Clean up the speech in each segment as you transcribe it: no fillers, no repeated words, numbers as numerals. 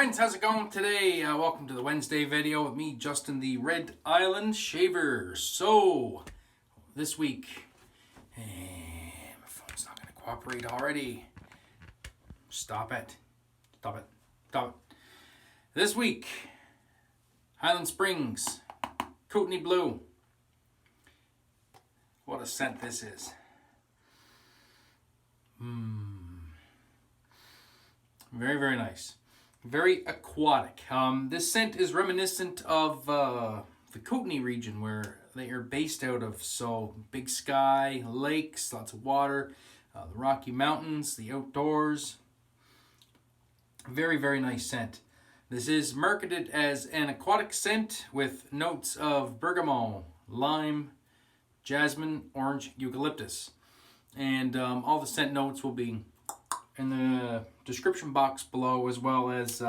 friends, how's it going today? Welcome to the Wednesday video with me, Justin the Red Island Shaver. So, this week, my phone's not going to cooperate already. Stop it. Stop it. Stop it. This week, Highland Springs, Kootenay Blue. What a scent this is. Very, very nice. Very aquatic. This scent is reminiscent of the Kootenay region where they are based out of. So big sky, lakes, lots of water, the Rocky Mountains, the outdoors. Very, very nice scent. This is marketed as an aquatic scent with notes of bergamot, lime, jasmine, orange, eucalyptus. And all the scent notes will be in the description box below, as well as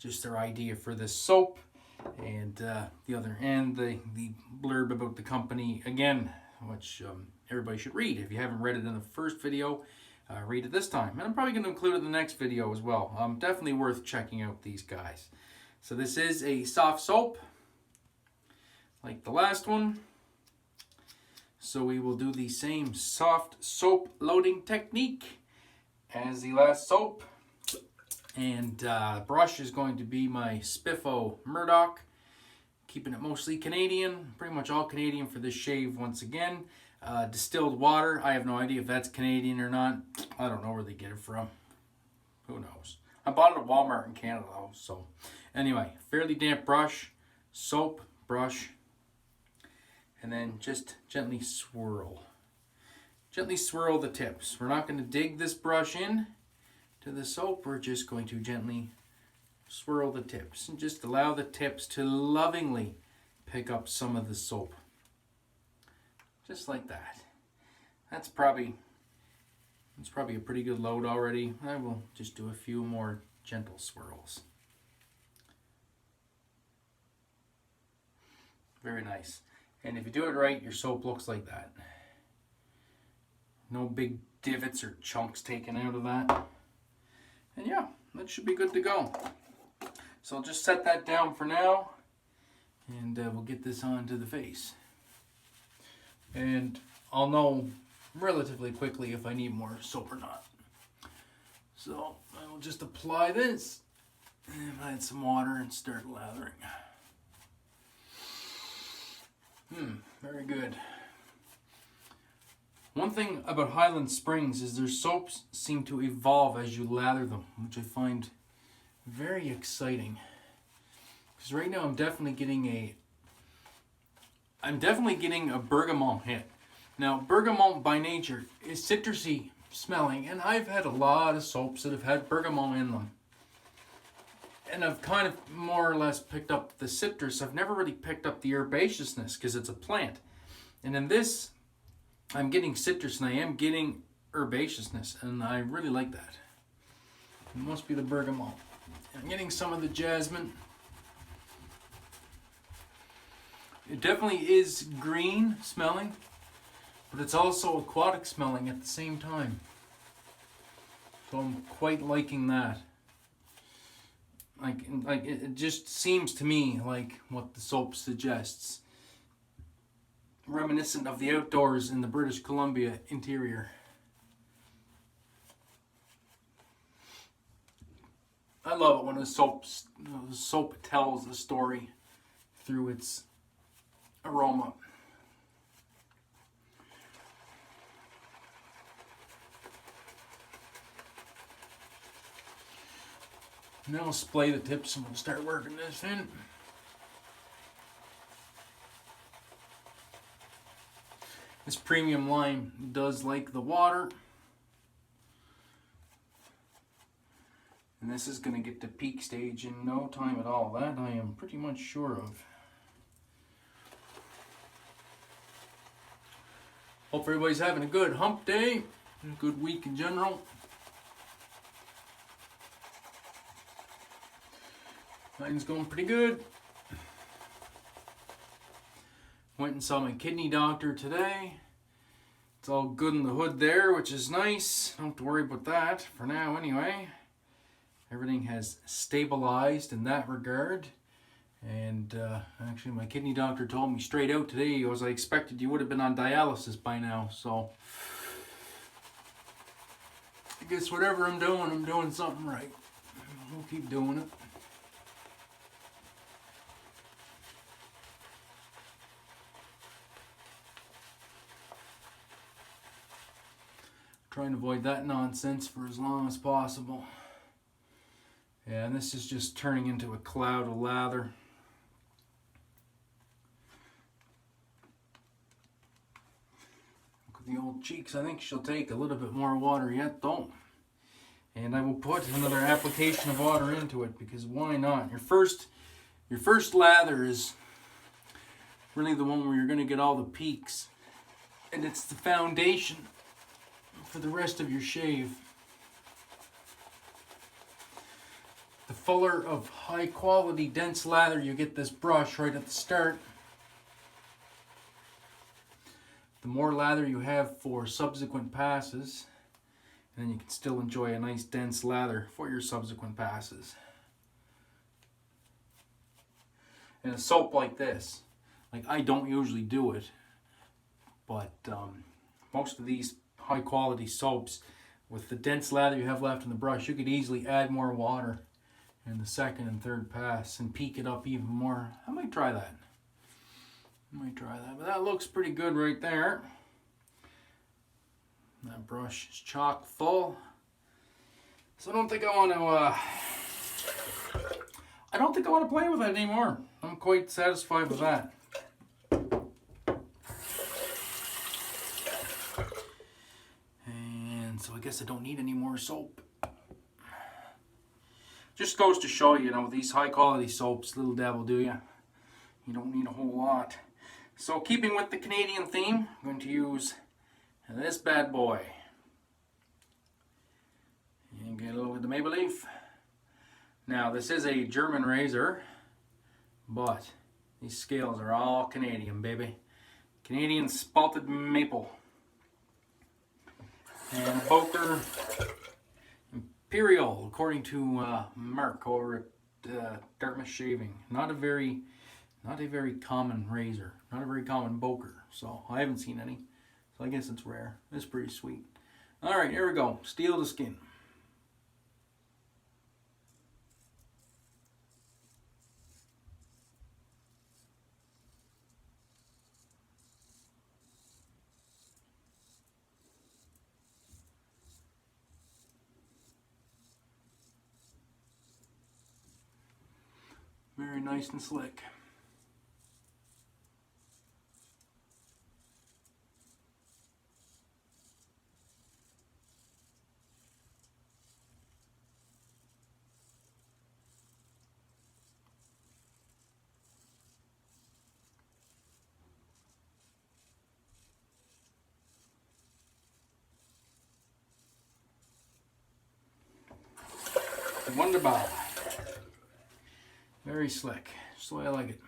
just their idea for this soap and the blurb about the company again, which everybody should read. If you haven't read it in the first video, read it this time. And I'm probably going to include it in the next video as well. Definitely worth checking out these guys. So this is a soft soap, like the last one. So we will do the same soft soap loading technique as the last soap. And the brush is going to be my Spiffo Murdoch. Keeping it mostly Canadian, pretty much all Canadian for this shave once again. Distilled water, I have no idea if that's Canadian or not. I don't know where they get it from. Who knows? I bought it at Walmart in Canada though. So anyway, fairly damp brush, soap, brush, and then just gently swirl. Gently swirl the tips. We're not going to dig this brush in to the soap. We're just going to gently swirl the tips and just allow the tips to lovingly pick up some of the soap. Just like that. That's probably a pretty good load already. I will just do a few more gentle swirls. Very nice. And if you do it right, your soap looks like that. No big divots or chunks taken out of that. And yeah, that should be good to go. So I'll just set that down for now. And we'll get this onto the face. And I'll know relatively quickly if I need more soap or not. So I'll just apply this. And add some water and start lathering. Very good. One thing about Highland Springs is their soaps seem to evolve as you lather them, which I find very exciting. Because right now I'm definitely getting a bergamot hit. Now, bergamot by nature is citrusy smelling, and I've had a lot of soaps that have had bergamot in them. And I've kind of more or less picked up the citrus. I've never really picked up the herbaceousness because it's a plant. And in this, I'm getting citrus and I am getting herbaceousness, and I really like that. It must be the bergamot. I'm getting some of the jasmine. It definitely is green smelling, but it's also aquatic smelling at the same time. So I'm quite liking that. Like it just seems to me like what the soap suggests. Reminiscent of the outdoors in the British Columbia interior. I love it when a soap tells a story through its aroma. Now I'll splay the tips and we'll start working this in. This premium lime does like the water. And this is going to get to peak stage in no time at all. That I am pretty much sure of. Hope everybody's having a good hump day and a good week in general. Mine's going pretty good. Went and saw my kidney doctor today. It's all good in the hood there, which is nice. Don't have to worry about that for now anyway. Everything has stabilized in that regard. And actually my kidney doctor told me straight out today, he goes, I expected you would have been on dialysis by now. So I guess whatever I'm doing something right. We'll keep doing it. Trying to avoid that nonsense for as long as possible. Yeah, and this is just turning into a cloud of lather. Look at the old cheeks. I think she'll take a little bit more water yet, though. And I will put another application of water into it, because why not? Your first lather is really the one where you're going to get all the peaks. And it's the foundation for the rest of your shave. The fuller of high quality dense lather you get this brush right at the start, the more lather you have for subsequent passes, and then you can still enjoy a nice dense lather for your subsequent passes. And a soap like this, like I don't usually do it, but most of these high quality soaps, with the dense lather you have left in the brush, you could easily add more water in the second and third pass and peak it up even more. I might try that. But that looks pretty good right there. That brush is chock full. So I don't think I want to play with it anymore. I'm quite satisfied with that. So I guess I don't need any more soap. Just goes to show you, these high quality soaps, little devil do you. You don't need a whole lot. So keeping with the Canadian theme, I'm going to use this bad boy. And get a little bit of maple leaf. Now this is a German razor, but these scales are all Canadian, baby. Canadian spalted maple. And Boker Imperial, according to Mark over at Dartmouth Shaving. Not a very common razor, not a very common Boker. So I haven't seen any. So I guess it's rare. It's pretty sweet. All right, here we go. Steel to skin. Very nice and slick. Wonderbar. Very slick, just the way I like it.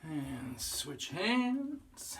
And switch hands.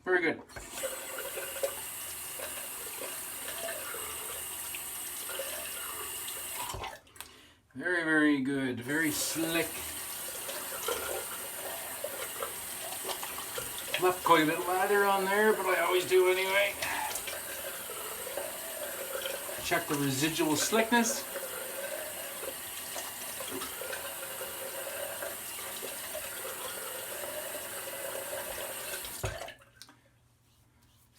Very good. very good, very slick. Left quite a bit of lather on there, but I always do anyway. Check the residual slickness.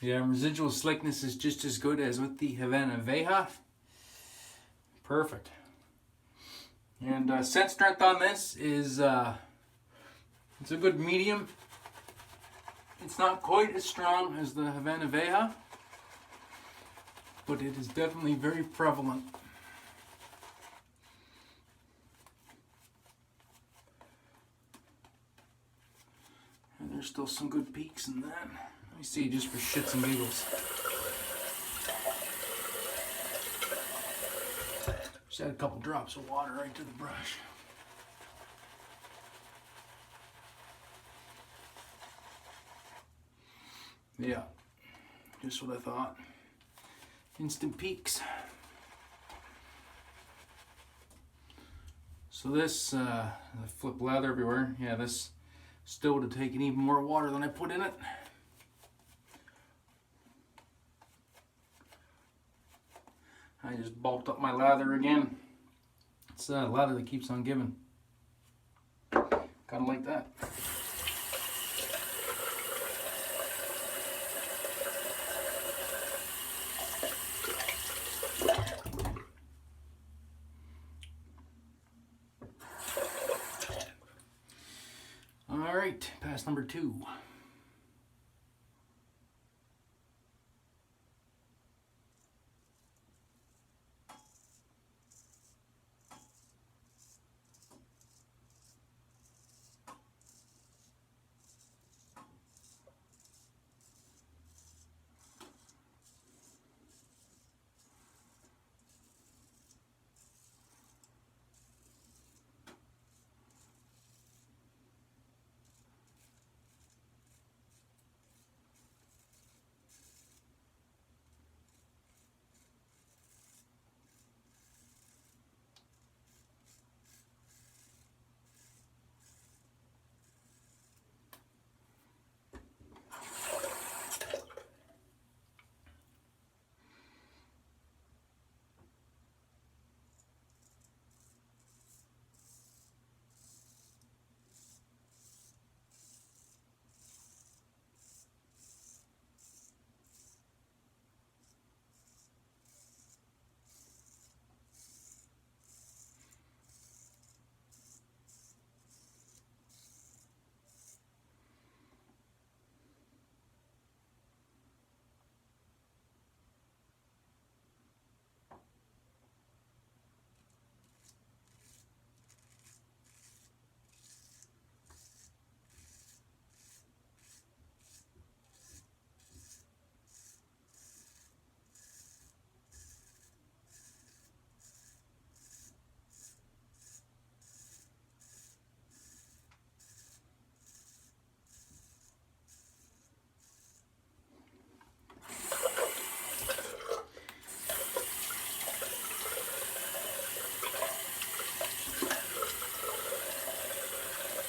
Yeah, residual slickness is just as good as with the Havana Veja. Perfect. And scent strength on this is it's a good medium. It's not quite as strong as the Havana Veja, but it is definitely very prevalent. And there's still some good peaks in that. Let me see, just for shits and giggles. Just add a couple drops of water right to the brush. Yeah, just what I thought. Instant peaks. So this, I flip lather everywhere. Yeah, this still would have taken even more water than I put in it. I just bulked up my lather again. It's a lather that keeps on giving. Kind of like that. All right, pass number 2.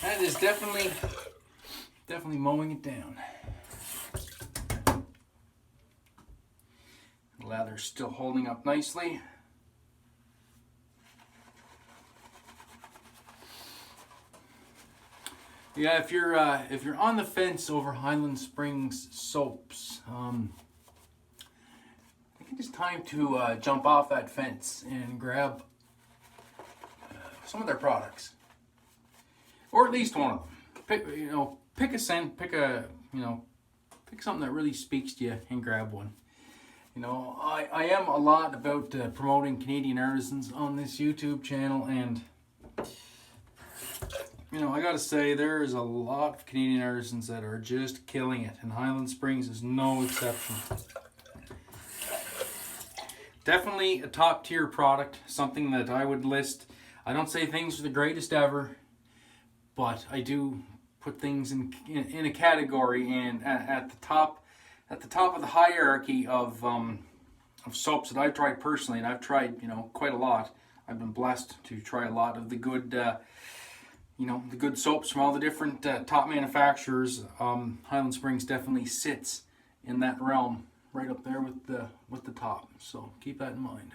That is definitely mowing it down. The lather's still holding up nicely. Yeah, if you're on the fence over Highland Springs soaps, I think it's time to jump off that fence and grab some of their products. Or at least one of them. Pick a scent, pick something that really speaks to you and grab one. I am a lot about promoting Canadian artisans on this YouTube channel, and I gotta say there is a lot of Canadian artisans that are just killing it, and Highland Springs is no exception. Definitely a top tier product, something that I would list. I don't say things are the greatest ever, but I do put things in a category, and at the top of the hierarchy of soaps that I've tried personally, and I've tried quite a lot. I've been blessed to try a lot of the good, you know, the good soaps from all the different top manufacturers. Highland Springs definitely sits in that realm, right up there with the top. So keep that in mind.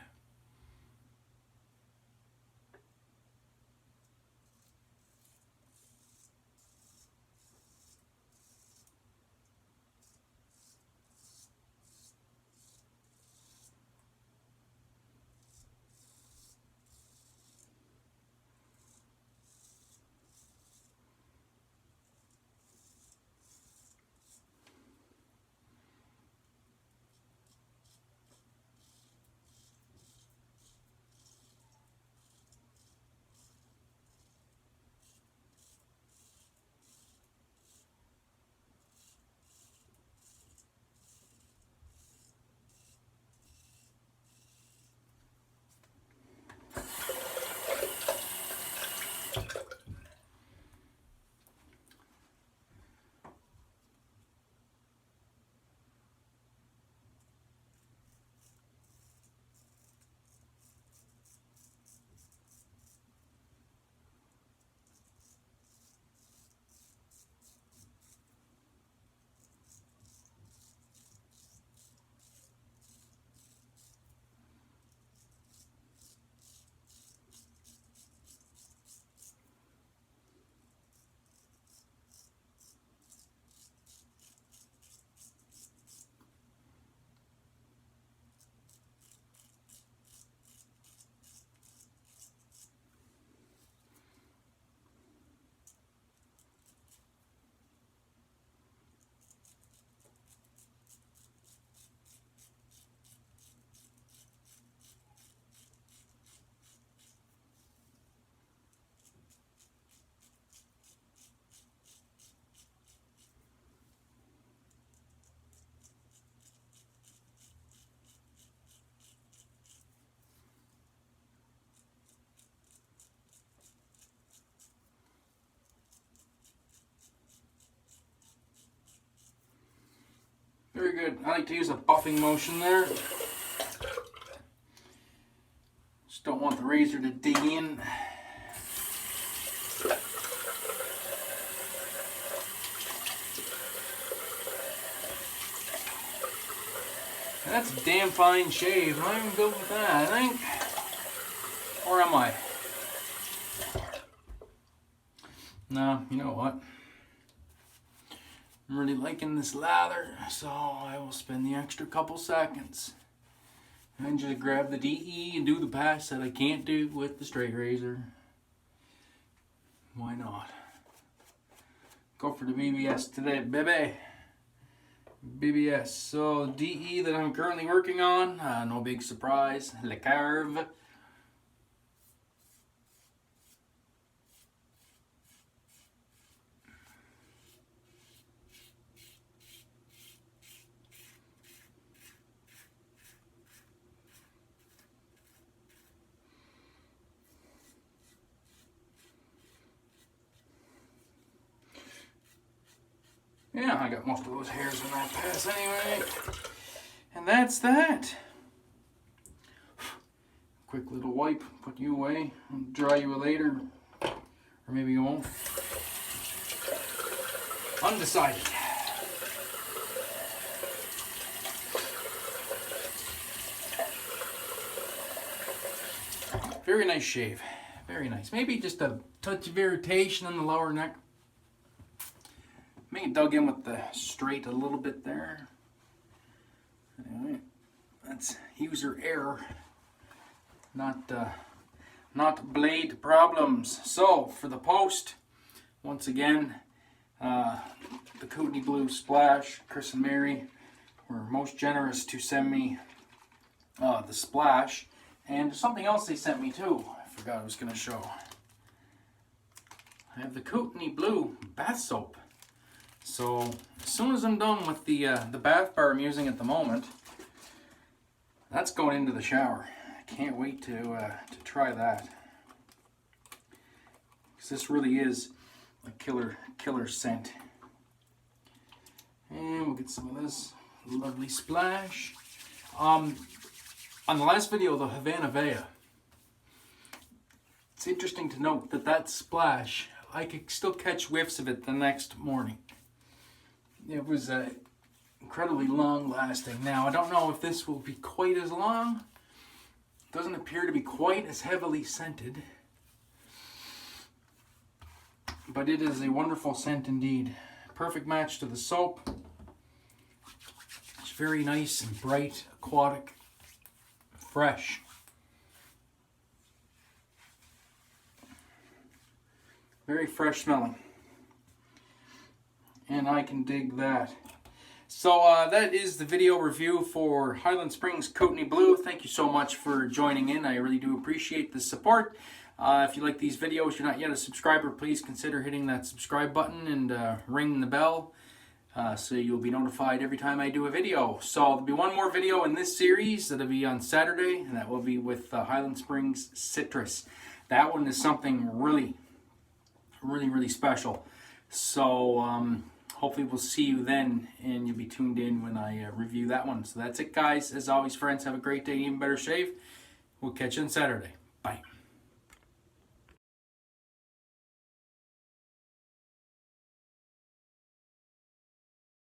Very good. I like to use a buffing motion there. Just don't want the razor to dig in. That's a damn fine shave. I'm good with that, I think. Or am I? No, you know what? I'm really liking this lather, so I will spend the extra couple seconds and just grab the DE and do the pass that I can't do with the straight razor. Why not? Go for the BBS today, baby. BBS. So DE that I'm currently working on, no big surprise, Le Carve. Yeah, I got most of those hairs in that pass anyway. And that's that. Quick little wipe, put you away, and dry you later. Or maybe you won't. Undecided. Very nice shave. Very nice. Maybe just a touch of irritation in the lower neck. Maybe dug in with the straight a little bit there. Anyway, that's user error, not blade problems. So for the post, once again, the Kootenay Blue Splash, Chris and Mary were most generous to send me the splash, and something else they sent me too. I forgot I was going to show. I have the Kootenay Blue bath soap. So as soon as I'm done with the bath bar I'm using at the moment, that's going into the shower. I can't wait to try that, because this really is a killer scent. And we'll get some of this lovely splash. On the last video, the Havana Vea, It's interesting to note that that splash, I could still catch whiffs of it the next morning. It was incredibly long lasting. Now, I don't know if this will be quite as long. It doesn't appear to be quite as heavily scented. But it is a wonderful scent indeed. Perfect match to the soap. It's very nice and bright, aquatic, fresh. Very fresh smelling. And I can dig that. So that is the video review for Highland Springs Kootenay Blue. Thank you so much for joining in. I really do appreciate the support. If you like these videos, you're not yet a subscriber, please consider hitting that subscribe button and ring the bell so you'll be notified every time I do a video. So there'll be one more video in this series that'll be on Saturday, and that will be with Highland Springs Citrus. That one is something really special. So hopefully we'll see you then, and you'll be tuned in when I review that one. So that's it, guys. As always, friends, have a great day, even better shave. We'll catch you on Saturday. Bye.